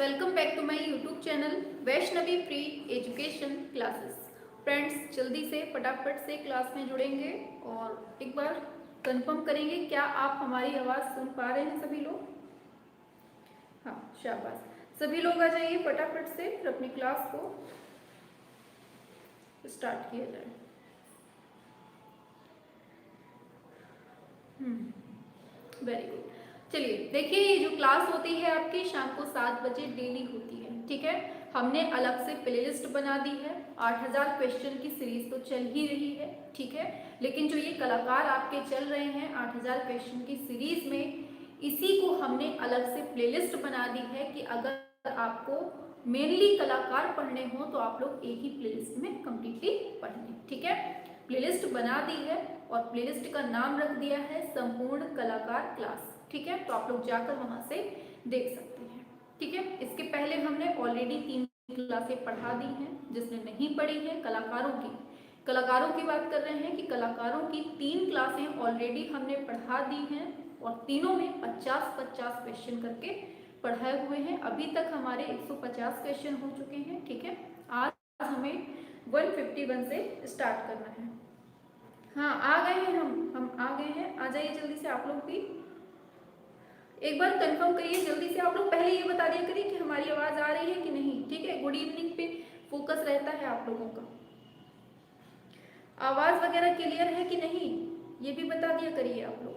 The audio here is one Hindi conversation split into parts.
Welcome back to my YouTube channel Vaishnavi free education classes. Friends, जल्दी से फटाफट से क्लास में जुड़ेंगे और एक बार कंफर्म करेंगे क्या आप हमारी आवाज़ सुन पा रहे हैं सभी लोग। हाँ, शाबाश। सभी लोग आ जाइए फटाफट से, फिर अपनी क्लास को स्टार्ट किया जाए। Very good. चलिए देखिए, ये जो क्लास होती है आपकी शाम को 7 बजे डेली होती है। ठीक है, हमने अलग से प्लेलिस्ट बना दी है। 8000 क्वेश्चन की सीरीज तो चल ही रही है। ठीक है, लेकिन जो ये कलाकार आपके चल रहे हैं 8000 क्वेश्चन की सीरीज में, इसी को हमने अलग से प्लेलिस्ट बना दी है कि अगर आपको मेनली कलाकार पढ़ने हो तो आप लोग एक ही प्लेलिस्ट में कंप्लीटली पढ़ लें। ठीक है, प्लेलिस्ट बना दी है और प्लेलिस्ट का नाम रख दिया है संपूर्ण कलाकार क्लास। ठीक है, तो आप लोग जाकर वहां से देख सकते हैं। ठीक है, इसके पहले हमने ऑलरेडी 3 क्लासें पढ़ा दी हैं। जिसने नहीं पढ़ी है कलाकारों की बात कर रहे हैं कि कलाकारों की 3 क्लासें ऑलरेडी हमने पढ़ा दी हैं और तीनों में 50-50 क्वेश्चन करके पढ़ाए हुए हैं। अभी तक हमारे 150 क्वेश्चन हो चुके हैं। ठीक है, आज हमें 151 से स्टार्ट करना है। हाँ, आ गए हैं हम आ गए हैं। आ जाइए जल्दी से आप लोग भी, एक बार कंफर्म करिए जल्दी से। आप लोग पहले ये बता दिया करिए कि हमारी आवाज आ रही है कि नहीं। ठीक है, गुड इवनिंग पे फोकस रहता है आप लोगों का। आवाज वगैरह क्लियर है कि नहीं ये भी बता दिया करिए आप लोग।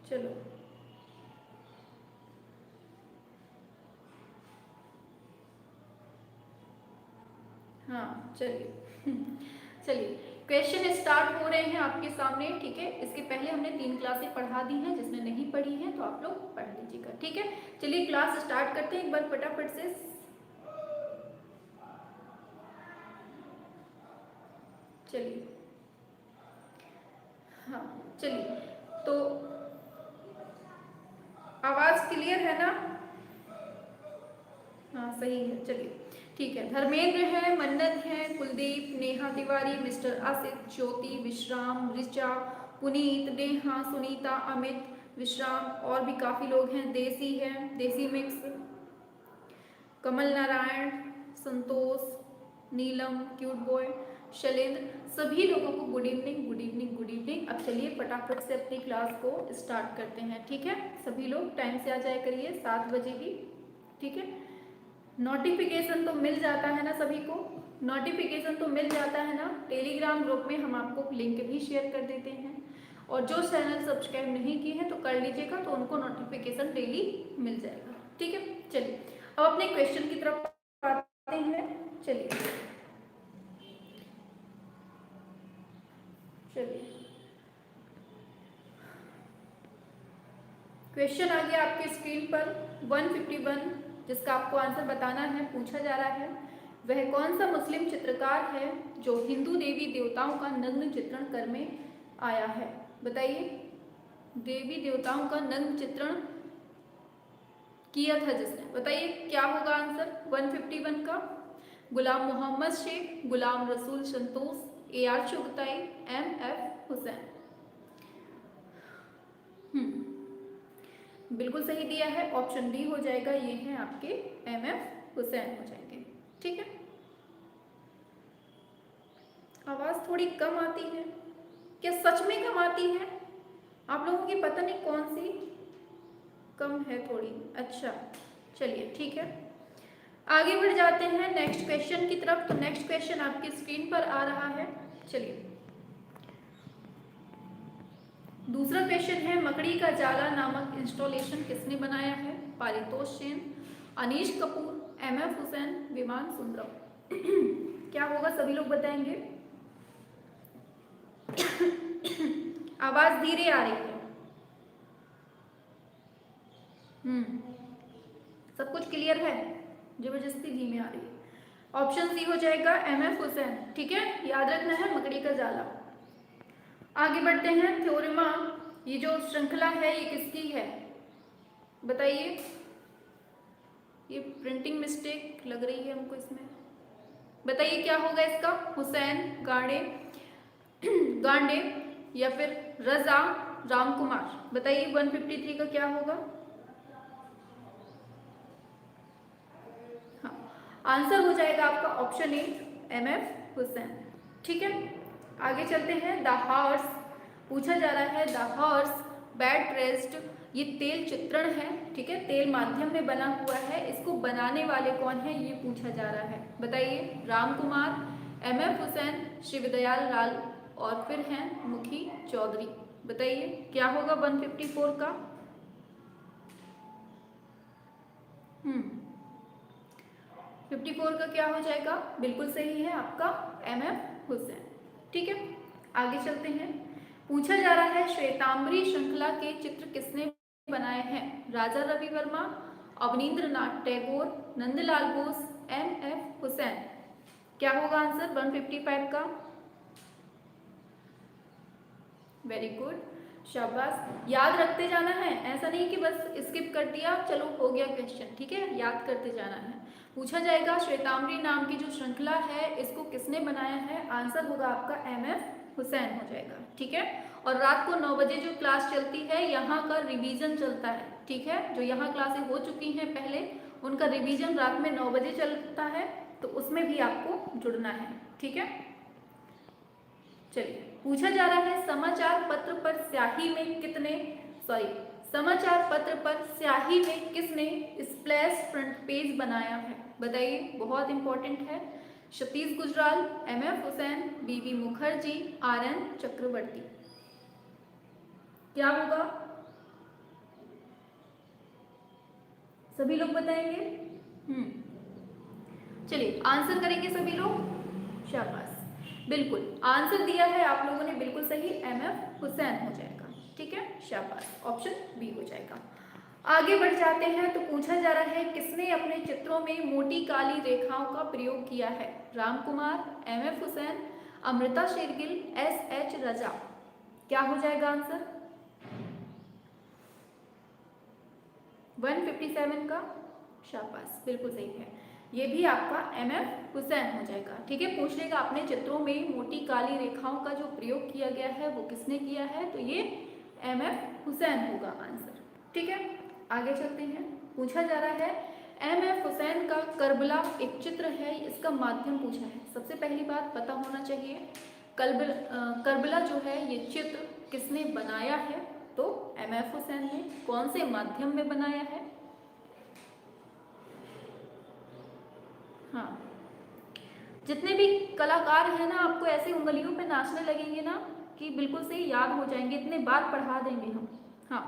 चलो, हाँ चलिए चलिए क्वेश्चन स्टार्ट हो रहे हैं आपके सामने। ठीक है, इसके पहले हमने 3 क्लासें पढ़ा दी हैं। जिसने नहीं पढ़ी है तो आप लोग पढ़ लीजिएगा। ठीक है, चलिए क्लास स्टार्ट करते हैं एक बार फटाफट से। चलिए, हाँ चलिए, तो आवाज क्लियर है ना? हाँ सही है। चलिए ठीक है, धर्मेंद्र है, मन्नत है, कुलदीप, नेहा तिवारी, मिस्टर आसिफ, ज्योति, विश्राम, ऋचा, पुनीत, नेहा, सुनीता, अमित, विश्राम और भी काफ़ी लोग हैं। देसी है, देसी मिक्स, कमल नारायण, संतोष, नीलम, क्यूट बॉय, शैलेंद्र, सभी लोगों को good evening good evening good evening. अब चलिए फटाफट से अपनी क्लास को स्टार्ट करते हैं। ठीक है, सभी लोग टाइम से आ जाया करिए, 7 बजे ही। ठीक है, नोटिफिकेशन तो मिल जाता है ना सभी को? नोटिफिकेशन तो मिल जाता है ना? टेलीग्राम ग्रुप में हम आपको लिंक भी शेयर कर देते हैं और जो चैनल सब्सक्राइब नहीं किए हैं तो कर लीजिएगा, तो उनको नोटिफिकेशन डेली मिल जाएगा। ठीक है, चलिए अब अपने क्वेश्चन की तरफ आते हैं। चलिए क्वेश्चन आ गया आपके स्क्रीन पर 151, जिसका आपको आंसर बताना है। पूछा जा रहा है वह कौन सा मुस्लिम चित्रकार है जो हिंदू देवी देवताओं का नग्न चित्रण कर में आया है? बताइए, देवी देवताओं का नग्न चित्रण किया था जिसने, बताइए क्या होगा आंसर 151 का? गुलाम मोहम्मद शेख, गुलाम रसूल संतोष, AR चुगताई, MF हुसैन। बिल्कुल सही दिया है, ऑप्शन डी हो जाएगा। ये है आपके MF हुसैन हो जाएंगे। ठीक है, आवाज थोड़ी कम आती है क्या? सच में कम आती है आप लोगों की? पता नहीं कौन सी कम है थोड़ी। अच्छा चलिए ठीक है, आगे बढ़ जाते हैं नेक्स्ट क्वेश्चन की तरफ। तो नेक्स्ट क्वेश्चन आपकी स्क्रीन पर आ रहा है। चलिए, दूसरा क्वेश्चन है मकड़ी का जाला नामक इंस्टॉलेशन किसने बनाया है? पारितोष सेन, अनीश कपूर, MF हुसैन, विमान सुंदरम। क्या होगा सभी लोग बताएंगे? आवाज धीरे आ रही है। सब कुछ क्लियर है? जबरदस्ती धीमे आ रही है। ऑप्शन सी हो जाएगा MF हुसैन। ठीक है, याद रखना है मकड़ी का जाला। आगे बढ़ते हैं। थ्योरम, ये जो श्रृंखला है ये किसकी है बताइए? ये प्रिंटिंग मिस्टेक लग रही है हमको इसमें, बताइए क्या होगा इसका? हुसैन, गांडे गांडे या फिर रजा रामकुमार? बताइए 153 का क्या होगा? आंसर हो जाएगा आपका ऑप्शन ए MF हुसैन। ठीक है, आगे चलते हैं। द हॉर्स पूछा जा रहा है, द हॉर्स बैड रेस्ट, ये तेल चित्रण है, ठीक है, तेल माध्यम में बना हुआ है, इसको बनाने वाले कौन है ये पूछा जा रहा है, बताइए। राम कुमार, MF हुसैन, शिवदयाल लाल और फिर हैं मुखी चौधरी। बताइए क्या होगा 154 का। 54 का क्या हो जाएगा, बिल्कुल सही है आपका MF हुसैन। ठीक है, आगे चलते हैं। पूछा जा रहा है श्वेतांबरी श्रृंखला के चित्र किसने बनाए हैं। राजा रवि वर्मा, अवनींद्र नाथ टैगोर, नंदलाल बोस, MF हुसैन। क्या होगा आंसर 155 का। वेरी गुड, शाबाश। याद रखते जाना है, ऐसा नहीं कि बस स्किप कर दिया चलो हो गया क्वेश्चन, ठीक है, याद करते जाना है। पूछा जाएगा श्वेतांबरी नाम की जो श्रृंखला है इसको किसने बनाया है, आंसर होगा आपका MF हुसैन हो जाएगा। ठीक है, और रात को 9 बजे जो क्लास चलती है यहाँ का रिवीजन चलता है, ठीक है, जो यहाँ क्लासें हो चुकी हैं पहले उनका रिवीजन रात में 9 बजे चलता है, तो उसमें भी आपको जुड़ना है। ठीक है, चलिए। पूछा जा रहा है समाचार पत्र पर स्याही में समाचार पत्र पर स्याही में किसने स्प्लैश फ्रंट पेज बनाया है, बताइए, बहुत इंपॉर्टेंट है। Satish Gujral, MF Hussain, BB Mukherjee, RN चक्रवर्ती। क्या होगा, सभी लोग बताएंगे। चलिए आंसर करेंगे सभी लोग, शाबाश, बिल्कुल आंसर दिया है आप लोगों ने बिल्कुल सही, MF हुसैन हो जाएगा। ठीक है, शाबाश, ऑप्शन बी हो जाएगा। आगे बढ़ जाते हैं। तो पूछा जा रहा है किसने अपने चित्रों में मोटी काली रेखाओं का प्रयोग किया है। राम कुमार, MF हुसैन, अमृता शेरगिल, SH रजा। क्या हो जाएगा आंसर 157 का, शाबाश, बिल्कुल सही है, ये भी आपका MF हुसैन हो जाएगा। ठीक है, पूछ लेगा अपने चित्रों में मोटी काली रेखाओं का जो प्रयोग किया गया है वो किसने किया है, तो ये MF हुसैन होगा आंसर। ठीक है, आगे चलते हैं। पूछा जा रहा है MF हुसैन का करबला एक चित्र है, इसका माध्यम पूछा है। सबसे पहली बात पता होना चाहिए करबला जो है ये चित्र किसने बनाया है, तो MF हुसैन ने। कौन से माध्यम में बनाया है, हाँ, जितने भी कलाकार हैं ना आपको ऐसे उंगलियों पे नाचने लगेंगे ना कि बिल्कुल से याद हो जाएंगे, इतने बार पढ़ा देंगे हम। हाँ,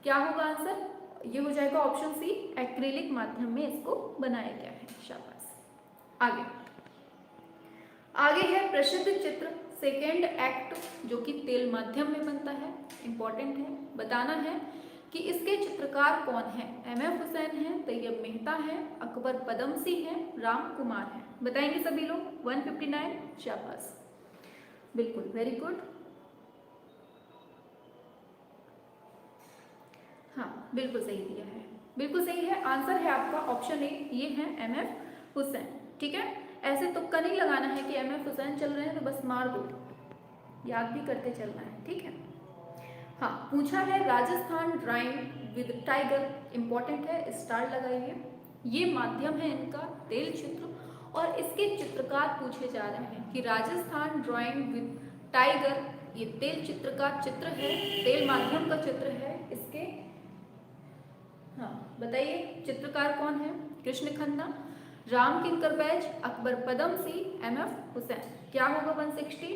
क्या होगा आंसर, ये हो जाएगा ऑप्शन सी, एक्रिलिक माध्यम में इसको बनाया गया है। शाबाश, आगे आगे है प्रसिद्ध चित्र सेकेंड एक्ट जो कि तेल माध्यम में बनता है। इंपॉर्टेंट है, बताना है कि इसके चित्रकार कौन है। MF हुसैन है, तैयब मेहता है, अकबर पदमसी है, राम कुमार है। बताएंगे सभी लोग 159, शाबाश, बिल्कुल, वेरी गुड, हाँ बिल्कुल सही दिया है, बिल्कुल सही है, आंसर है आपका ऑप्शन ए, ये है MF हुसैन। ठीक है, ऐसे तुक्का नहीं लगाना है कि MF हुसैन चल रहे हैं तो बस मार दो, याद भी करते चलना है। ठीक है, हाँ, पूछा है Rajasthan drawing with tiger, important है, स्टार लगाइए। ये माध्यम है इनका तेल चित्र, और इसके चित्रकार पूछे जा रहे हैं कि राजस्थान ड्राइंग विद टाइगर, ये तेल चित्र का चित्र है, तेल माध्यम का चित्र है इसके। हाँ, बताइए चित्रकार कौन है। कृष्ण खन्ना, राम किंकर बैज, अकबर पदमसी, MF हुसैन। क्या होगा 160,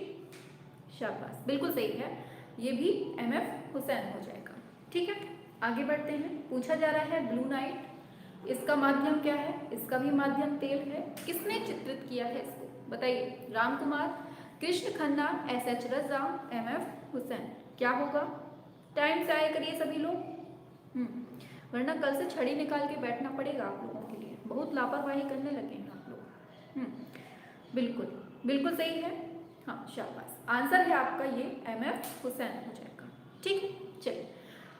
शाबाश, बिल्कुल सही है, ये भी MF हुसैन हो जाएगा। ठीक है, आगे बढ़ते हैं। पूछा जा रहा है ब्लू नाइट, इसका माध्यम क्या है, इसका भी माध्यम तेल है, किसने चित्रित किया है इसको, बताइए। राम कुमार, कृष्ण खन्ना, SH रजा, MF हुसैन। क्या होगा, टाइम से आया करिए सभी लोग, वरना कल से छड़ी निकाल के बैठना पड़ेगा आप लोगों के लिए, बहुत लापरवाही करने लगे हैं आप लोग। बिल्कुल बिल्कुल सही है, हाँ शाबाश, आंसर है आपका ये MF हुसैन हो जाएगा। ठीक है, चलिए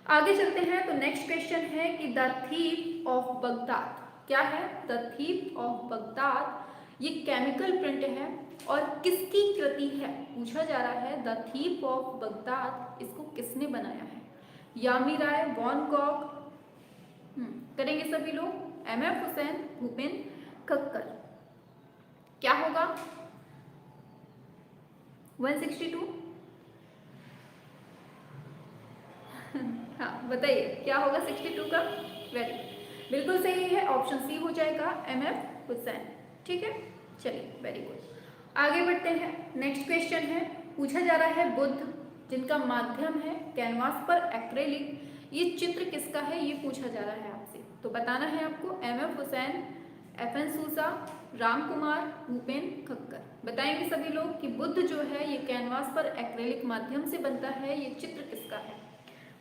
आगे चलते हैं। तो नेक्स्ट क्वेश्चन है कि द थीफ ऑफ बगदाद क्या है। द थीफ ऑफ बगदाद ये केमिकल प्रिंट है और किसकी कृति है, पूछा जा रहा है। द थीफ ऑफ बगदाद इसको किसने बनाया है, यामी राय, वॉन गॉग, करेंगे सभी लोग। MF हुसैन, भूपेन खक्कर। क्या होगा? 162। हाँ बताइए क्या होगा 62 का? वेरी बिल्कुल सही है, ऑप्शन सी हो जाएगा, MF हुसैन। ठीक है, चलिए वेरी गुड। आगे बढ़ते हैं। नेक्स्ट क्वेश्चन है, पूछा जा रहा है बुद्ध जिनका माध्यम है कैनवास पर एक्रेलिक, ये चित्र किसका है ये पूछा जा रहा है आपसे। तो बताना है आपको MF हुसैन, FN सूसा, राम कुमार, भूपेन खक्कर। बताएंगे सभी लोग कि बुद्ध जो है ये कैनवास पर एक्रेलिक माध्यम से बनता है, ये चित्र किसका है।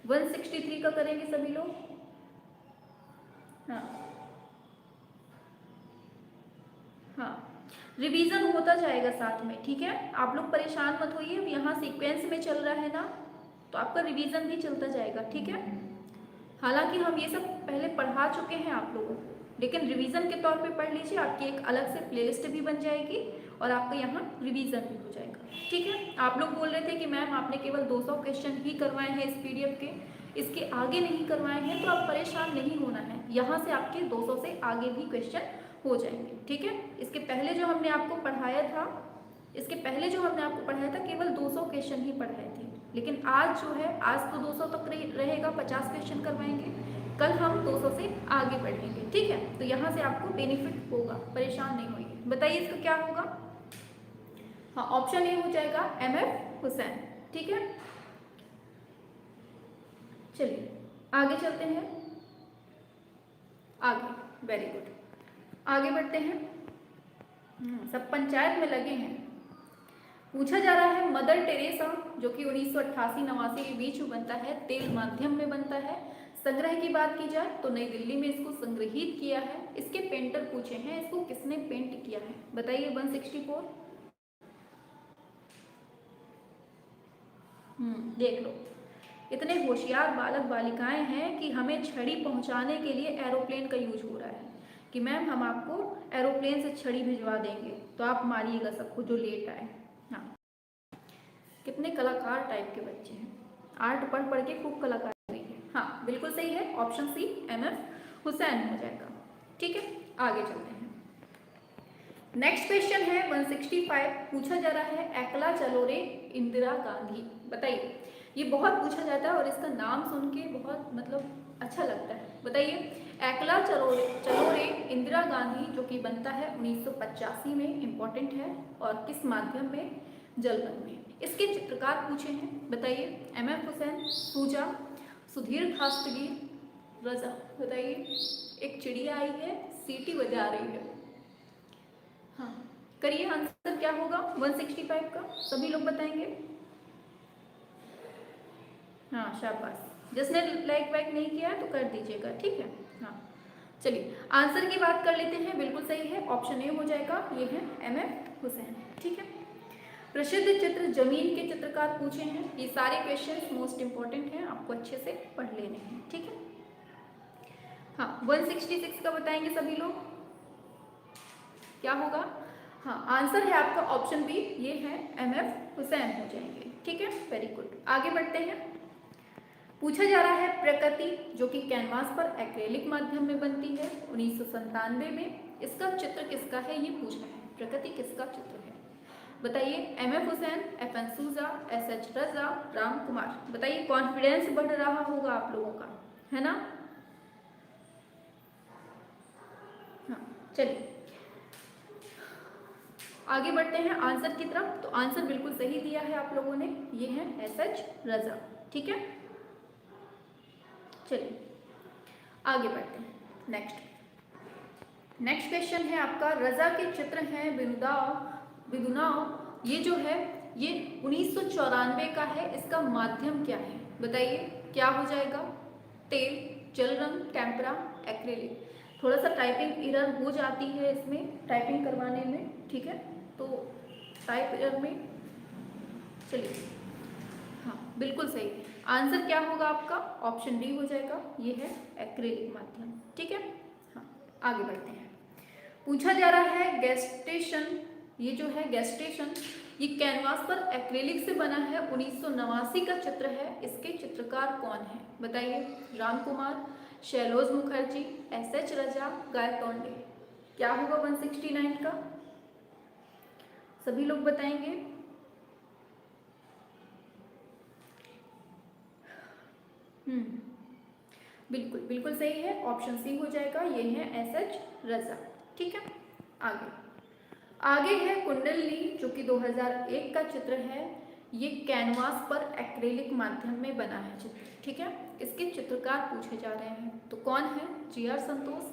163 का करेंगे सभी लोग। हाँ हाँ, रिवीजन होता जाएगा साथ में, ठीक है, आप लोग परेशान मत होइए। अब यहाँ सीक्वेंस में चल रहा है ना, तो आपका रिवीजन भी चलता जाएगा, ठीक है। हालांकि हम ये सब पहले पढ़ा चुके हैं आप लोगों को, लेकिन रिवीजन के तौर पे पढ़ लीजिए, आपकी एक अलग से प्लेलिस्ट भी बन जाएगी और आपका यहाँ रिवीजन भी हो जाएगा, ठीक है। आप लोग बोल रहे थे कि मैम आपने केवल 200 क्वेश्चन ही करवाए हैं इस PDF के, इसके आगे नहीं करवाए हैं, तो आप परेशान नहीं होना है, यहाँ से आपके 200 से आगे भी क्वेश्चन हो जाएंगे, ठीक है। इसके पहले जो हमने आपको पढ़ाया था, केवल 200 क्वेश्चन ही पढ़ाए थे, लेकिन आज जो है, आज तो 200 तक रहेगा, 50 क्वेश्चन करवाएंगे, कल हम 200 से आगे बढ़ेंगे, ठीक है। तो यहाँ से आपको बेनिफिट होगा, परेशान नहीं होइए। बताइए इसका क्या होगा? हाँ, ऑप्शन ए हो जाएगा MF हुसैन, ठीक है। चलिए आगे चलते हैं, आगे वेरी गुड, आगे बढ़ते हैं। सब पंचायत में लगे हैं। पूछा जा रहा है मदर टेरेसा जो कि 1988-89 के बीच में बनता है, तेल माध्यम में बनता है। संग्रह की बात की जाए तो नई दिल्ली में इसको संग्रहित किया है। इसके पेंटर पूछे हैं, इसको किसने पेंट किया है? बताइए 164। देख लो, इतने होशियार बालक बालिकाएं हैं कि हमें छड़ी पहुंचाने के लिए एरोप्लेन का यूज हो रहा है कि मैम हम आपको एरोप्लेन से छड़ी भिजवा देंगे, तो आप मारिएगा सबको जो लेट आए। हाँ, कितने कलाकार टाइप के बच्चे हैं, आर्ट पढ़ पढ़ के खूब कलाकार हुई है। हाँ बिल्कुल सही है, ऑप्शन सी MF हुसैन हो जाएगा, ठीक है। आगे चलते हैं। नेक्स्ट क्वेश्चन है 165। पूछा जा रहा है एकला चलो रे इंदिरा गांधी। बताइए, ये बहुत पूछा जाता है और इसका नाम सुन के बहुत मतलब अच्छा लगता है। बताइए, एकला चलो रे इंदिरा गांधी जो कि बनता है 1985 में, इम्पोर्टेंट है, और किस माध्यम में? जल रंग में। इसके चित्रकार पूछे हैं, बताइए MF हुसैन, सूजा, सुधीर खास्तगीर, रजा। बताइए, एक चिड़िया आई है, सीटी बजा रही है। हाँ करिए, आंसर क्या होगा 165 का? सभी लोग बताएंगे। हाँ शाबाश, जिसने लाइक वाइक नहीं किया है तो कर दीजिएगा, ठीक है। हाँ चलिए आंसर की बात कर लेते हैं, बिल्कुल सही है, ऑप्शन ए हो जाएगा, ये है MF हुसैन, ठीक है। प्रसिद्ध चित्र जमीन के चित्रकार पूछे हैं। ये सारे क्वेश्चंस मोस्ट इंपॉर्टेंट हैं, आपको अच्छे से पढ़ लेने हैं, ठीक है। हाँ 166 का बताएंगे सभी लोग, क्या होगा? हाँ आंसर है आपका ऑप्शन बी, ये है MF हुसैन हो जाएंगे, ठीक है, वेरी गुड। आगे बढ़ते हैं। पूछा जा रहा है प्रकृति जो कि कैनवास पर एक्रेलिक माध्यम में बनती है 1997 में, इसका चित्र किसका है ये पूछा है। प्रकृति किसका चित्र है? बताइए MF हुसैन, FN सूजा, SH रजा, राम कुमार। बताइए, कॉन्फिडेंस बढ़ रहा होगा आप लोगों का, है ना? हाँ चलिए आगे बढ़ते हैं आंसर की तरफ। तो आंसर बिल्कुल सही दिया है आप लोगों ने, ये है SH रजा, ठीक है। चलिए आगे बढ़ते हैं। नेक्स्ट क्वेश्चन है आपका, रजा के चित्र हैं बिदुनाव, ये जो है ये 1994 का है, इसका माध्यम क्या है? बताइए क्या हो जाएगा? तेल, जल रंग, टेम्परा, एक्रेलिक। थोड़ा सा टाइपिंग एरर हो जाती है इसमें, टाइपिंग करवाने में, ठीक है, तो टाइप एरर में। चलिए हाँ बिल्कुल सही, आंसर क्या होगा आपका? ऑप्शन डी हो जाएगा, ये है एक्रेलिक माध्यम, ठीक है। हाँ आगे बढ़ते हैं। पूछा जा रहा है गेस्टेशन, ये जो है गेस्टेशन, ये कैनवास पर एक्रेलिक से बना है, 1989 का चित्र है, इसके चित्रकार कौन है? बताइए, राम कुमार, शैलोज मुखर्जी, SH रजा, गायतोंडे। क्या होगा 169 का? सभी लोग बताएंगे। बिल्कुल बिल्कुल सही है, ऑप्शन सी हो जाएगा, ये है एसएच रजा। ठीक है, आगे आगे है कुंडली, जो कि 2001 का चित्र है। ये कैनवास पर एक्रेलिक माध्यम में बना है चित्र। ठीक है, इसके चित्रकार पूछे जा रहे हैं, तो कौन है? जीआर संतोष,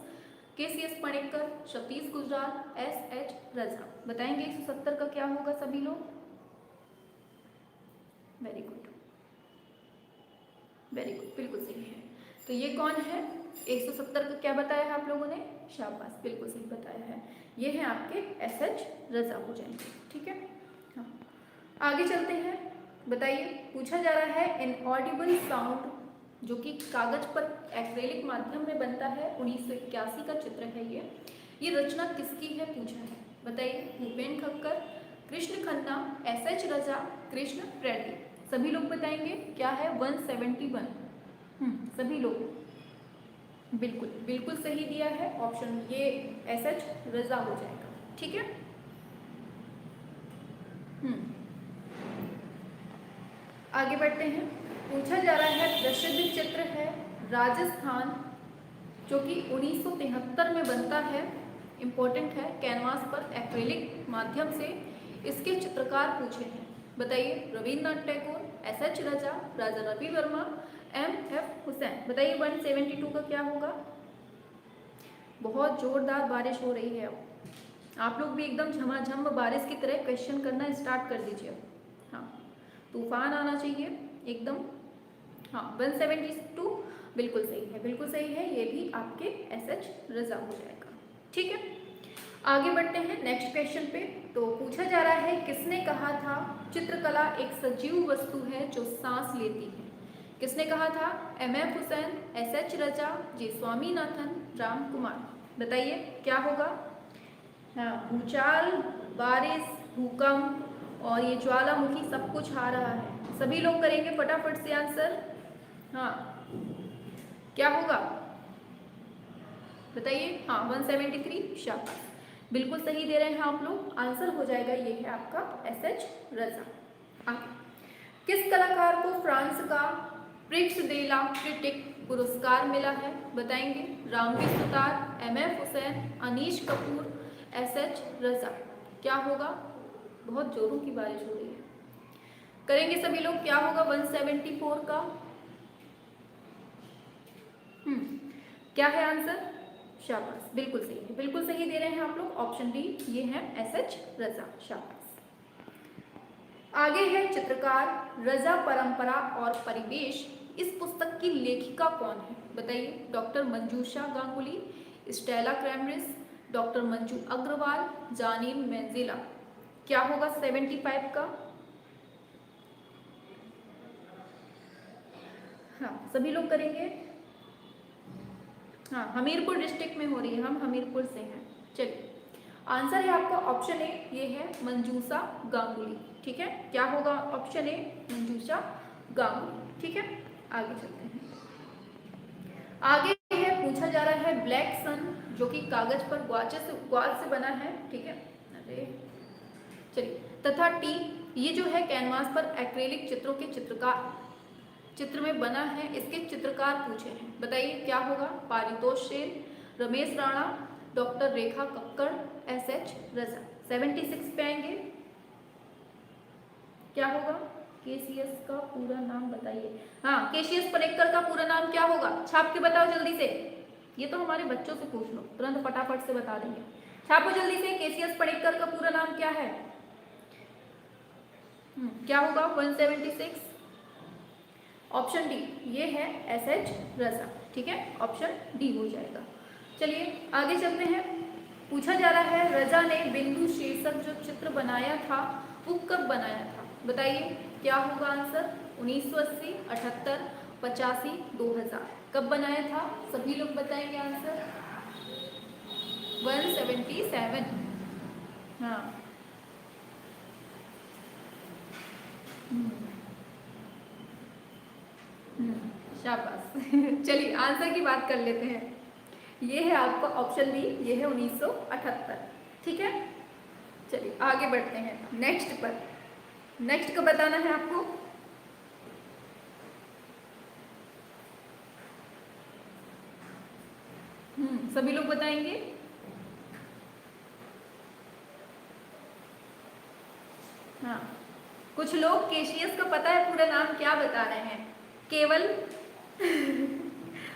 केसीएस पणेकर, सतीश गुजराल, एसएच रजा। बताएंगे 170 का क्या होगा सभी लोग? वेरी गुड, वेरी गुड, बिल्कुल सही है। तो ये कौन है? 170 का क्या बताया है आप लोगों ने? शाबाश, बिल्कुल सही बताया है। ये है आपके एसएच रजा हो जाएंगे। ठीक है, हाँ आगे चलते हैं। बताइए, पूछा जा रहा है इनऑडिबल साउंड, जो कि कागज पर एक्रेलिक माध्यम में बनता है, 1981 का चित्र है ये रचना किसकी है पूछा है। बताइए, भूपेन ठक्कर, कृष्ण खन्ना, एसएच रजा, कृष्ण रेड्डी। सभी लोग बताएंगे क्या है? 171। सभी लोग बिल्कुल बिल्कुल सही दिया है, ऑप्शन ये एसएच रजा हो जाएगा। ठीक है, आगे बढ़ते हैं। पूछा जा रहा है प्रसिद्ध चित्र है राजस्थान, जो कि 1973 में बनता है, इंपॉर्टेंट है, कैनवास पर एक्रेलिक माध्यम से। इसके चित्रकार पूछे हैं। बताइए, रविन्द्रनाथ टैगोर, एसएच रजा, राजा रवि वर्मा, एमएफ हुसैन। बताइए 172 का क्या होगा? बहुत जोरदार बारिश हो रही है, आप लोग भी एकदम झमाझम बारिश की तरह क्वेश्चन करना स्टार्ट कर दीजिए। हाँ, तूफान आना चाहिए एकदम। हाँ, 172 बिल्कुल सही है, बिल्कुल सही है, ये भी आपके एसएच रजा हो जाएगा। ठीक है, आगे बढ़ते हैं नेक्स्ट क्वेश्चन पे। तो पूछा जा रहा है किसने कहा था चित्रकला एक सजीव वस्तु है जो सांस लेती है? किसने कहा था? एमएफ हुसैन, एसएच रजा, जी स्वामीनाथन, राम कुमार। बताइए क्या होगा? हाँ, भूचाल, बारिश, भूकंप और ये ज्वालामुखी सब कुछ आ रहा है। सभी लोग करेंगे फटाफट से आंसर। हाँ, क्या होगा बताइए? हाँ, 173। शाबाश, बिल्कुल सही दे रहे हैं आप लोग, आंसर हो जाएगा ये है आपका एसएच रजा। आगे, किस कलाकार को फ्रांस का प्रिक्स दे ला क्रिटिक पुरस्कार मिला है? बताएंगे, रामवीर सुतार, एमएफ हुसैन, अनीश कपूर, एसएच रजा। क्या होगा? बहुत जोरों की बारिश हो रही है, करेंगे सभी लोग, क्या होगा 174 का? क्या है आंसर? शाबाश, बिल्कुल सही है, बिल्कुल सही दे रहे हैं आप लोग, ऑप्शन डी ये है एसएच रजा। शाबाश, आगे है चित्रकार रजा परंपरा और परिवेश। इस पुस्तक की लेखिका कौन है? बताइए, डॉक्टर मंजूषा Ganguly, Stella क्रैमरिस, doctor Manju Agarwal, Janine मेंजिला। क्या होगा 75 का? हाँ, सभी लोग करेंगे। हाँ, हमीरपुर डिस्ट्रिक्ट में हो रही है, हम हमीरपुर से हैं। चलिए, आंसर है आपका ऑप्शन ए, ये है मंजूषा गांगुली। ठीक है, क्या होगा ऑप्शन ए, मंजूषा गांगुली। ठीक है, आगे चलते हैं। आगे है, पूछा जा रहा है ब्लैक सन, जो कि कागज पर ग्वाच से बना है। ठीक है, अरे चलिए, तथा टी, ये जो है कैनवास पर एक्रेलिक चित्रों के चित्र में बना है, इसके चित्रकार पूछे हैं। बताइए क्या होगा? पारितोष सेन, रमेश राणा, डॉक्टर रेखा कक्कड़, एसएच रजा। 76 पे आएंगे, क्या होगा? केसीएस का पूरा नाम बताइए। हाँ, केसीएस पणेकर का पूरा नाम क्या होगा? छाप के बताओ जल्दी से, ये तो हमारे बच्चों से पूछ लो, तुरंत फटाफट से बता देंगे। छापो जल्दी से, केसीएस पणेकर का पूरा नाम क्या है? क्या होगा 176? ऑप्शन डी, ये है एसएच रजा। ठीक है, ऑप्शन डी हो जाएगा। चलिए आगे चलते हैं। पूछा जा रहा है रजा ने बिंदु शीर्षक जो चित्र बनाया था वो कब बनाया था? बताइए क्या होगा आंसर? 1980, 78, 85, 2000। कब बनाया था? सभी लोग बताएंगे आंसर। 177। हाँ, शाबाश। चलिए आंसर की बात कर लेते हैं। ये है आपका ऑप्शन बी, ये है 1978। ठीक है, चलिए आगे बढ़ते हैं नेक्स्ट पर। नेक्स्ट का बताना है आपको। सभी लोग बताएंगे। हाँ, कुछ लोग केशियस का पता है पूरा नाम, क्या बता रहे हैं? केवल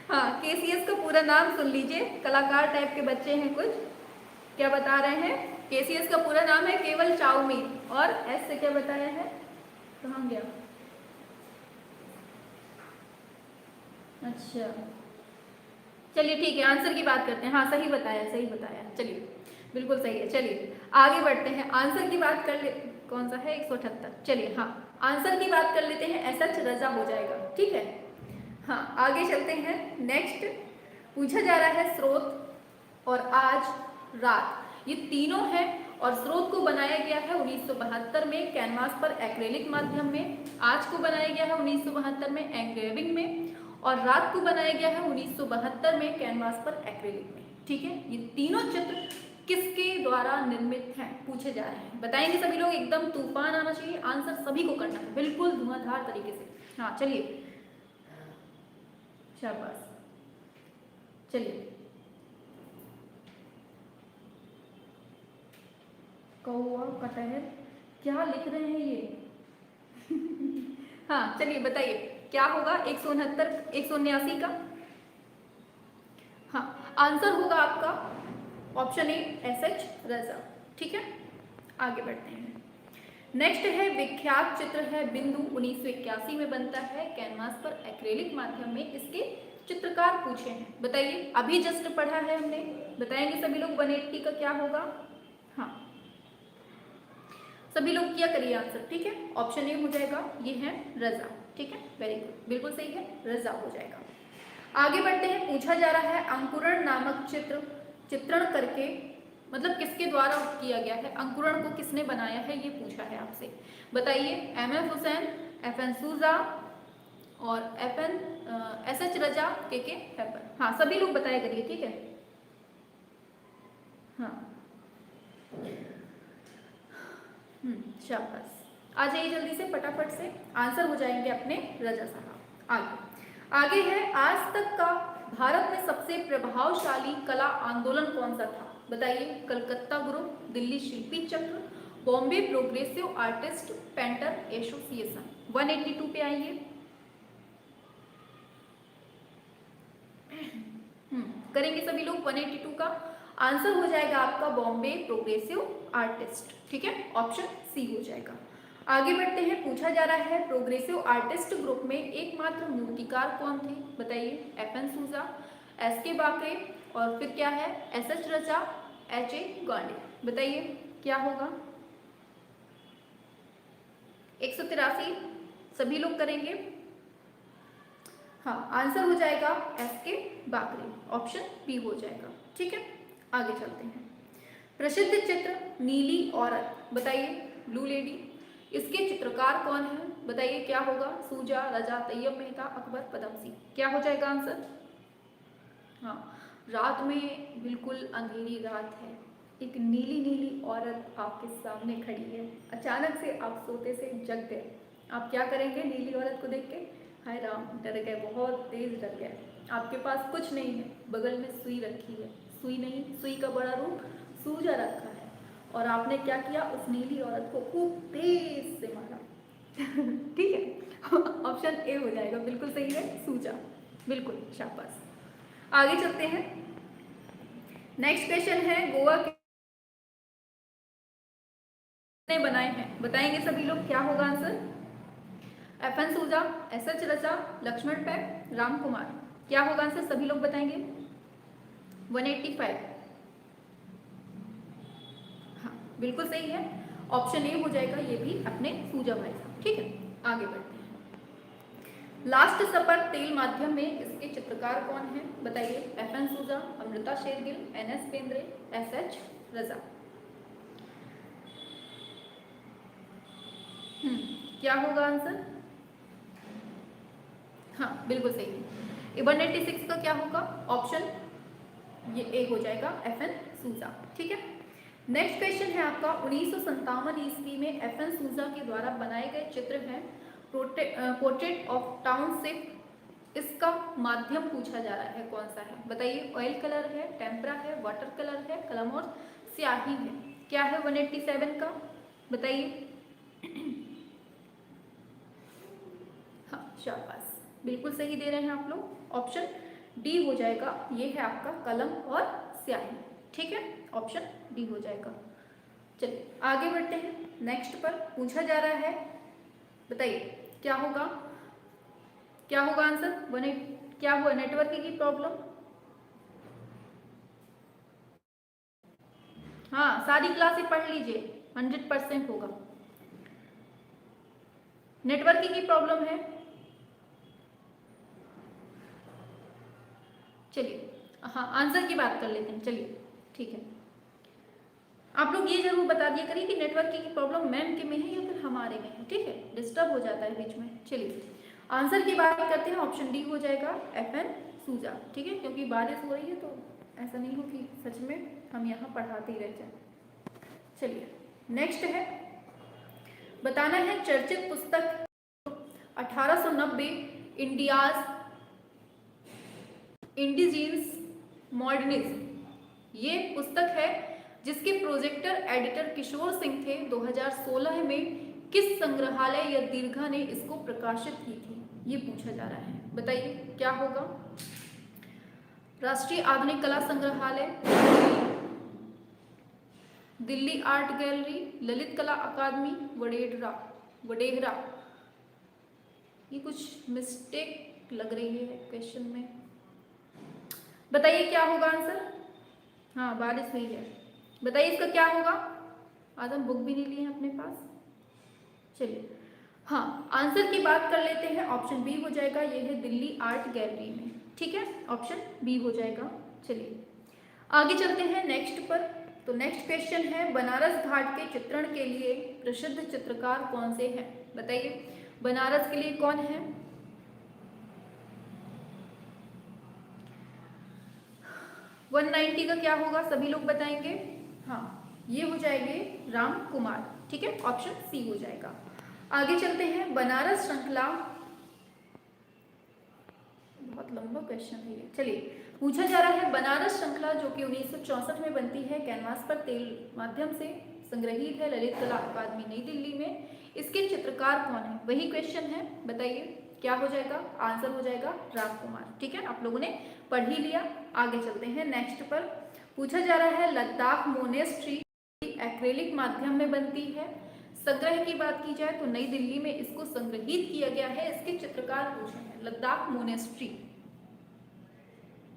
हाँ, केसीएस का पूरा नाम सुन लीजिए, कलाकार टाइप के बच्चे हैं कुछ। क्या बता रहे हैं? केसीएस का पूरा नाम है केवल चाउमीन, और एस से क्या बताया है? कहाँ गया? अच्छा, चलिए ठीक है, आंसर की बात करते हैं। हाँ सही बताया, सही बताया, चलिए बिल्कुल सही है। चलिए आगे बढ़ते हैं, आंसर की बात कर ले। कौन सा है? 178। चलिए हाँ, आंसर की बात कर लेते हैं, एसएच रजा हो जाएगा, ठीक है। हाँ आगे चलते हैं। नेक्स्ट पूछा जा रहा है स्रोत और आज, रात, ये तीनों हैं। और स्रोत को बनाया गया है 1972 में कैनवास पर एक्रेलिक माध्यम में, आज को बनाया गया है 1972 में एंग्रेविंग में, और रात को बनाया गया है 1972 में कैनवास पर एक्रेलिक में, ठीक है। ये तीनों चित्र किसके द्वारा निर्मित हैं पूछे जा रहे हैं, बताएंगे सभी लोग। एकदम तूफान आना चाहिए, आंसर सभी को करना है बिल्कुल धुआंधार तरीके से। हाँ चलिए, शाबाश, चलिए। कौवा कटहल, क्या लिख रहे हैं ये? हाँ चलिए बताइए क्या होगा 169 179 का? हाँ आंसर होगा आपका ऑप्शन ए एसएच रजा, ठीक है। आगे बढ़ते हैं। नेक्स्ट है विख्यात चित्र है बिंदु, 1981 में बनता है कैनवास पर एक्रेलिक माध्यम में, इसके चित्रकार पूछे हैं, बताइए। अभी जस्ट पढ़ा है हमने, बताएंगे सभी लोग 180 का क्या होगा? हाँ सभी लोग किया करिए आंसर, ठीक है। ऑप्शन ए हो जाएगा, ये है रजा, ठीक है, वेरी गुड, बिल्कुल सही है, रजा हो जाएगा। आगे बढ़ते हैं, पूछा जा रहा है अंकुरण नामक चित्र चित्रण करके, मतलब किसके द्वारा किया गया है, अंकुरण को किसने बनाया है, ये पूछा है आपसे, बताइए। एमएफ हुसैन, एफएन सूजा और एफएन एसएच रजा, के हेपर। हाँ सभी लोग बताया करिए, ठीक है। हाँ शाबाश, आ जाइए जल्दी से, फटाफट से आंसर हो जाएंगे अपने रजा साहब। आगे है, आज तक का भारत में सबसे प्रभावशाली कला आंदोलन कौन सा था, बताइए। कलकत्ता ग्रुप, दिल्ली शिल्पी चक्र, Bombay progressive artist painter association. 182 पे आइए। करेंगे सभी लोग 182 का आंसर हो जाएगा आपका बॉम्बे प्रोग्रेसिव आर्टिस्ट, ठीक है, ऑप्शन सी हो जाएगा। आगे बढ़ते हैं, पूछा जा रहा है प्रोग्रेसिव आर्टिस्ट ग्रुप में एकमात्र मूर्तिकार कौन थे, बताइए। एफएन सूजा, एसके बाकरे, और फिर क्या है, एसएच रजा, एचए गांधी, बताइए क्या होगा। 183 सभी लोग करेंगे। हाँ आंसर हो जाएगा एसके बाकरे, ऑप्शन बी हो जाएगा, ठीक है। आगे चलते हैं। प्रसिद्ध चित्र नीली औरत, बताइए, ब्लू लेडी, इसके चित्रकार कौन है, बताइए क्या होगा। सूजा, रजा, तैयब मेहता, अकबर, पदमसी, क्या हो जाएगा आंसर। हाँ रात में, बिल्कुल अंधेरी रात है, एक नीली नीली औरत आपके सामने खड़ी है, अचानक से आप सोते से जग गए, आप क्या करेंगे नीली औरत को देख के? हाय राम, डर गए, बहुत तेज डर गए। आपके पास कुछ नहीं है, बगल में सुई रखी है, सुई नहीं, सुई का बड़ा रूप सूजा रखा है, और आपने क्या किया, उस नीली औरत को खूब तेज से मारा। ठीक है, ऑप्शन ए हो जाएगा, बिल्कुल सही है, सूजा, बिल्कुल, शाबाश। आगे चलते हैं। नेक्स्ट क्वेश्चन है, गोवा किसने बनाए हैं, बताएंगे सभी लोग क्या होगा आंसर। एफएन सूजा, एसएच रचा, लक्ष्मण पैक, राम कुमार, क्या होगा आंसर, सभी लोग बताएंगे। 185, हाँ बिल्कुल सही है, ऑप्शन ए हो जाएगा, ये भी अपने सूजा भाई साहब, ठीक है। आगे बढ़ते हैं। लास्ट सफर तेल माध्यम में इसके चित्रकार कौन है, बताइए। एफएन सूजा, अमृता शेरगिल, एनएस पेंद्रे, एसएच रजा। क्या होगा आंसर। हाँ बिल्कुल सही है, 186 का क्या होगा, ऑप्शन ये ए हो जाएगा, एफएन सूजा, ठीक है। नेक्स्ट क्वेश्चन है आपका 1957 ईस्वी में FN सूजा के द्वारा बनाए गए चित्र हैं पोर्ट्रेट ऑफ टाउनशिप। इसका माध्यम पूछा जा रहा है कौन सा है, बताइए। ऑयल कलर है, टेम्परा है, वाटर कलर है, कलम और स्याही है। क्या है 187 का, बताइए। हाँ शाबाश, बिल्कुल सही दे रहे हैं आप लोग। ऑप्शन डी हो जाएगा, ये है आपका कलम और स्याही। ठीक है, ऑप्शन डी हो जाएगा। चलिए आगे बढ़ते हैं। नेक्स्ट पर पूछा जा रहा है, बताइए क्या होगा, क्या होगा आंसर। क्या हुआ, नेटवर्क की प्रॉब्लम। हाँ सारी क्लासें पढ़ लीजिए, 100% होगा। नेटवर्क की प्रॉब्लम है। चलिए हाँ आंसर की बात कर लेते हैं, चलिए ठीक है। आप लोग ये जरूर बता दिया करिए कि नेटवर्क की प्रॉब्लम मैम के में है या फिर हमारे में है, ठीक है, डिस्टर्ब हो जाता है बीच में। चलिए आंसर की बात करते हैं, ऑप्शन डी हो जाएगा FN सूजा। ठीक है, क्योंकि बारिश हो रही है तो ऐसा नहीं हो कि सच में हम यहाँ पढ़ाते ही रह जाए। चलिए नेक्स्ट है, बताना है चर्चित पुस्तक 1890 इंडियाज इंडिजीन्स मॉडर्निज्म। ये पुस्तक है जिसके प्रोजेक्टर एडिटर किशोर सिंह थे। 2016 में किस संग्रहालय या दीर्घा ने इसको प्रकाशित की थी, ये पूछा जा रहा है, बताइए क्या होगा। राष्ट्रीय आधुनिक कला संग्रहालय, दिल्ली आर्ट गैलरी, ललित कला अकादमी, वडेहरा। ये कुछ मिस्टेक लग रही है क्वेश्चन में, बताइए क्या होगा आंसर। हाँ बारिश हुई है, बताइए इसका क्या होगा। आज हम बुक भी नहीं लिए हैं अपने पास। चलिए हाँ आंसर की बात कर लेते हैं, ऑप्शन बी हो जाएगा, ये है दिल्ली आर्ट गैलरी में। ठीक है, ऑप्शन बी हो जाएगा। चलिए आगे चलते हैं नेक्स्ट पर। तो नेक्स्ट क्वेश्चन है, बनारस घाट के चित्रण के लिए प्रसिद्ध चित्रकार कौन से हैं, बताइए। बनारस के लिए कौन है। वन 190 का क्या होगा, सभी लोग बताएंगे। हाँ ये हो जाएंगे राम कुमार। ठीक है, ऑप्शन सी हो जाएगा। आगे चलते हैं, बनारस श्रृंखला, बहुत लंबा क्वेश्चन है ये। चलिए पूछा जा रहा है, बनारस श्रृंखला जो कि 1964 में बनती है, कैनवास पर तेल माध्यम से संग्रहित है ललित कला अकादमी नई दिल्ली में, इसके चित्रकार कौन है, वही क्वेश्चन है, बताइए क्या हो जाएगा। आंसर हो जाएगा राम कुमार। ठीक है, आप लोगों ने पढ़ ही लिया। आगे चलते हैं नेक्स्ट पर। पूछा जा रहा है, लद्दाख मोनेस्ट्री एक्रेलिक माध्यम में बनती है। संग्रह की बात की जाए तो नई दिल्ली में इसको संग्रहित किया गया है, इसके चित्रकार पूछे हैं। लद्दाख मोनेस्ट्री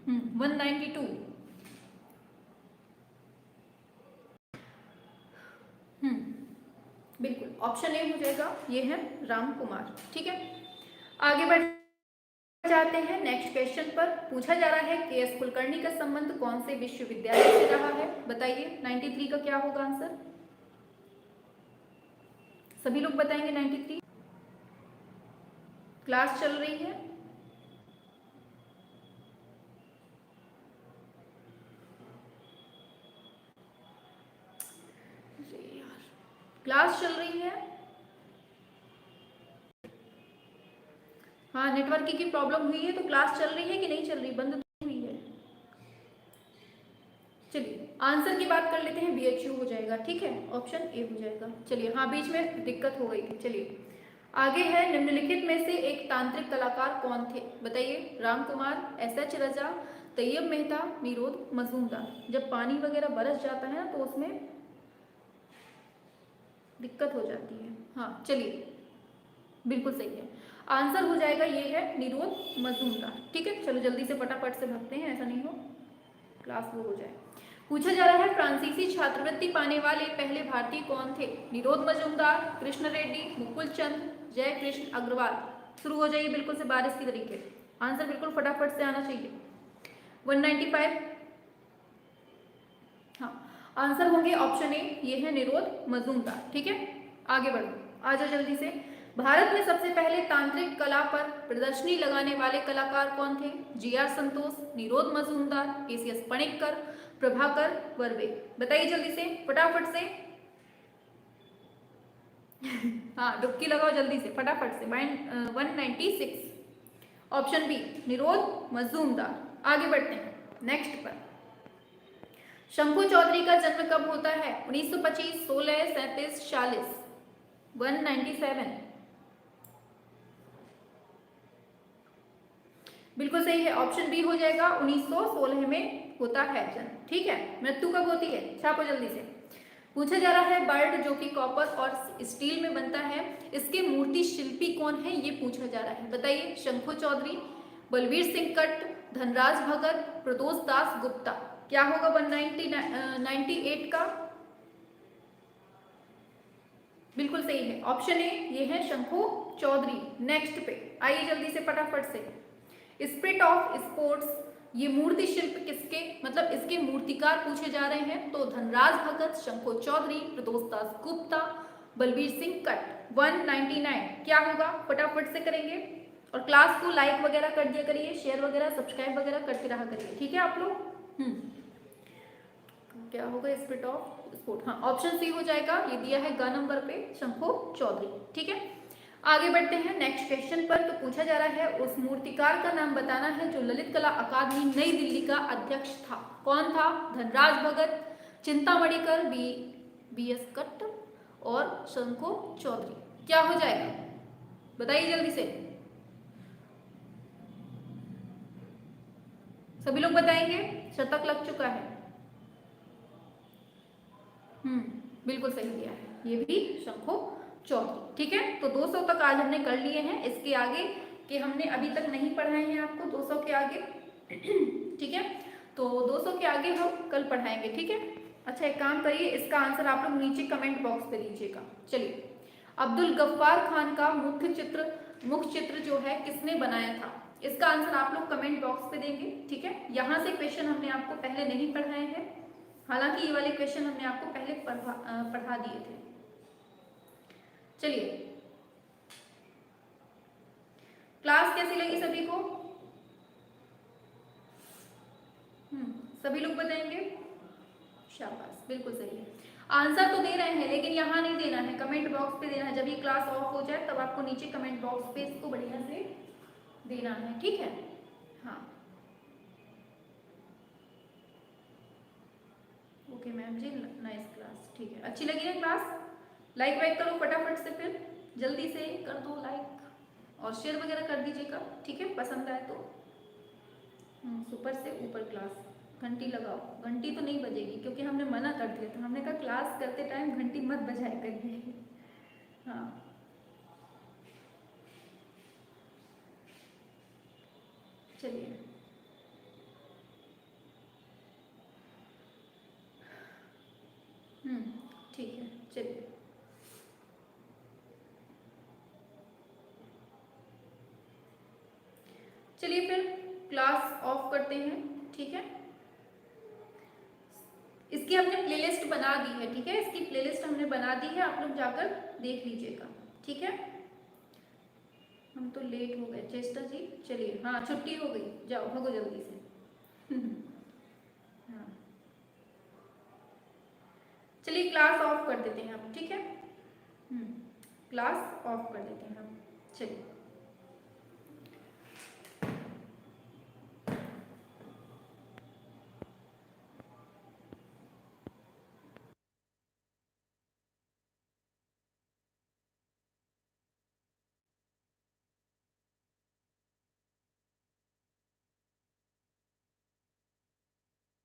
192। बिल्कुल ऑप्शन ए हो जाएगा, ये है राम कुमार। ठीक है, आगे बढ़ जाते हैं नेक्स्ट क्वेश्चन पर। पूछा जा रहा है, KS कुलकर्णी का संबंध कौन से विश्वविद्यालय से रहा है, बताइए। 93 का क्या होगा आंसर, सभी लोग बताएंगे। 93 क्लास चल रही है, क्लास चल रही है। हाँ नेटवर्क की प्रॉब्लम हुई है तो क्लास चल रही है कि नहीं चल रही, बंद तो हुई है। चलिए आंसर की बात कर लेते हैं, BHU हो जाएगा। ठीक है, ऑप्शन ए हो जाएगा। चलिए हाँ बीच में दिक्कत हो गई थी। चलिए आगे है, निम्नलिखित में से एक तांत्रिक कलाकार कौन थे, बताइए। राम कुमार, SH रजा, तैयब मेहता, निरोध मजूमदार। जब पानी वगैरह बरस जाता है ना तो उसमें दिक्कत हो जाती है। हाँ चलिए बिल्कुल सही है, आंसर हो जाएगा ये है निरोध मजूमदार। ठीक है, चलो जल्दी से फटाफट से भागते हैं, ऐसा नहीं हो क्लास वो हो जाए। पूछा जा रहा है, फ्रांसीसी छात्रवृत्ति पाने वाले पहले भारतीय कौन थे, निरोध मजूमदार, कृष्ण रेड्डी, मुकुल चंद, जय कृष्ण अग्रवाल। शुरू हो जाइए बिल्कुल से बारिश की तरीके, आंसर बिल्कुल फटाफट से आना चाहिए। 195। हाँ आंसर होंगे ऑप्शन ए, ये है निरोध मजूमदार। ठीक है, आगे बढ़ो, आ जाओ जल्दी से। भारत में सबसे पहले तांत्रिक कला पर प्रदर्शनी लगाने वाले कलाकार कौन थे? जी.आर. संतोष, निरोध मजूमदार, के.सी.एस. पणिक्कर, प्रभाकर वर्वे। बताइए जल्दी से, फटाफट से। हाँ, डुबकी लगाओ जल्दी से, फटाफट से। 196। ऑप्शन बी निरोध मजूमदार। आगे बढ़ते हैं नेक्स्ट पर। शंभू चौधरी का जन्म कब होता है? 1925, 16, 37, 46। 197। बिल्कुल सही है, ऑप्शन बी हो जाएगा। 1916 में होता है जन्म। ठीक है, मृत्यु कब होती है? छापो जल्दी से। पूछा जा रहा है बर्ड जो कि कॉपर और स्टील में बनता है, इसके मूर्ति शिल्पी कौन है, ये पूछा जा रहा है। बताइए, शंभू चौधरी, बलवीर सिंह कट्ट, धनराज भगत, प्रदोष दास गुप्ता। क्या होगा 198 का? बिल्कुल सही है, ऑप्शन ए, ये है शंभू चौधरी। नेक्स्ट पे आइए जल्दी से फटाफट से। स्पिरिट ऑफ स्पोर्ट्स, ये मूर्ति शिल्प किसके, मतलब इसके मूर्तिकार पूछे जा रहे हैं। तो धनराज भगत, शंभू चौधरी, प्रदोष दास गुप्ता, बलवीर सिंह कट्ट। 199 क्या होगा? फटाफट से करेंगे और क्लास को लाइक वगैरह कर दिया करिए, शेयर वगैरह सब्सक्राइब वगैरह करते रहा करिए। ठीक है आप लोग? क्या होगा स्पिरिट ऑफ स्पोर्ट? हाँ, ऑप्शन सी हो जाएगा, ये दिया है ग नंबर पे, शंभू चौधरी। ठीक है, आगे बढ़ते हैं नेक्स्ट क्वेश्चन पर। तो पूछा जा रहा है उस मूर्तिकार का नाम बताना है जो ललित कला अकादमी नई दिल्ली का अध्यक्ष था। कौन था? धनराज भगत, चिंतामणिकर, बी.एस. कट्ट और शंभू चौधरी। क्या हो जाएगा? बताइए जल्दी से, सभी लोग बताएंगे। शतक लग चुका है। बिल्कुल सही दिया है, ये भी शंभू चौधरी। ठीक है, तो 200 तक आज हमने कर लिए हैं। इसके आगे के हमने अभी तक नहीं पढ़ाए हैं आपको, 200 के आगे। ठीक है, तो 200 के आगे हम कल पढ़ाएंगे। ठीक है, अच्छा एक काम करिए, इसका आंसर आप लोग नीचे कमेंट बॉक्स पे दीजिएगा। चलिए, अब्दुल गफ्फार खान का मुख्य चित्र जो है किसने बनाया था? इसका आंसर आप लोग कमेंट बॉक्स पे देंगे। ठीक है, यहाँ से क्वेश्चन हमने आपको पहले नहीं पढ़ाए हैं, हालांकि ये वाले क्वेश्चन हमने आपको पहले पढ़ा दिए थे। चलिए, क्लास कैसी लगी सभी को? सभी लोग बताएंगे। शाबाश, बिल्कुल सही है। आंसर तो दे रहे हैं लेकिन यहाँ नहीं देना है, कमेंट बॉक्स पे देना है। जब ये क्लास ऑफ हो जाए तब आपको नीचे कमेंट बॉक्स पे इसको बढ़िया से देना है। ठीक है, हाँ ओके मैम जी, नाइस क्लास। ठीक है, अच्छी लगी है क्लास? लाइक वाइक करो फटाफट से, फिर जल्दी से कर दो लाइक और शेयर वगैरह कर दीजिएगा। ठीक है, पसंद आए तो। सुपर से ऊपर क्लास, घंटी लगाओ। घंटी तो नहीं बजेगी क्योंकि हमने मना कर दिया था, हमने कहा क्लास करते टाइम घंटी मत बजाया करिए। हाँ चलिए, ठीक है, चलिए चलिए फिर क्लास ऑफ करते हैं। ठीक है, इसकी हमने प्लेलिस्ट बना दी है। ठीक है, इसकी प्लेलिस्ट हमने बना दी है, आप लोग जाकर देख लीजिएगा। ठीक है, हम तो लेट हो गए चेस्टा जी। चलिए, हाँ छुट्टी हो गई, जाओ भागो जल्दी से। हाँ चलिए, क्लास ऑफ कर देते हैं हम। ठीक है, क्लास ऑफ कर देते हैं हम। चलिए।